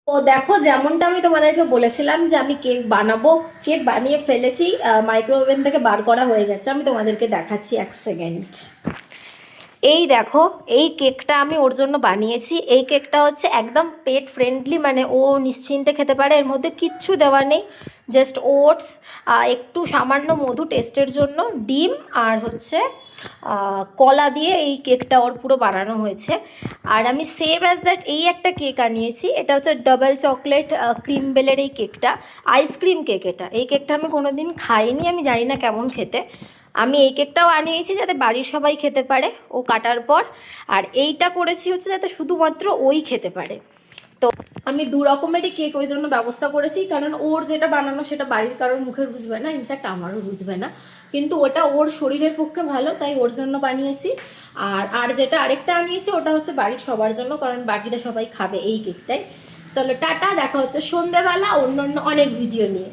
তো দেখো, যেমনটা আমি তোমাদেরকে বলেছিলাম যে আমি কেক বানাবো, কেক বানিয়ে ফেলেছি, মাইক্রোওভেন থেকে বার করা হয়ে গেছে। আমি তোমাদেরকে দেখাচ্ছি, 1 সেকেন্ড। এই দেখো, এই কেকটা আমি ওর জন্য বানিয়েছি। এই কেকটা হচ্ছে একদম পেট ফ্রেন্ডলি, মানে ও নিশ্চিন্তে খেতে পারে, এর মধ্যে কিচ্ছু দেওয়া নেই। জাস্ট ওটস, একটু সামান্য মধু টেস্টের জন্য, ডিম আর হচ্ছে কলা দিয়ে এই কেকটা ওর পুরো বানানো হয়েছে। আর আমি সেম অ্যাজ দ্যাট এই একটা কেক আনিয়েছি। এটা হচ্ছে ডাবল চকলেট ক্রিম বেলের এই কেকটা, আইসক্রিম কেক। এই কেকটা আমি কোনোদিন খাইনি, আমি জানি না কেমন খেতে। আমি এই কেকটাও আনিয়েছি যাতে বাড়ির সবাই খেতে পারে ও কাটার পর। আর এইটা করেছি হচ্ছে যাতে শুধুমাত্র ওই খেতে পারে। তো আমি দু রকমেরই কেক ওই জন্য ব্যবস্থা করেছি, কারণ ওর যেটা বানানো সেটা বাড়ির কারোর মুখে রুচবে না, ইনফ্যাক্ট আমারও রুচবে না। কিন্তু ওটা ওর শরীরের পক্ষে ভালো, তাই ওর জন্য বানিয়েছি। আর আর যেটা আরেকটা আনিয়েছি ওটা হচ্ছে বাড়ির সবার জন্য, কারণ বাকিটা সবাই খাবে এই কেকটাই। চলো টাটা, দেখা হচ্ছে সন্ধেবেলা অন্য অন্য অনেক ভিডিও নিয়ে।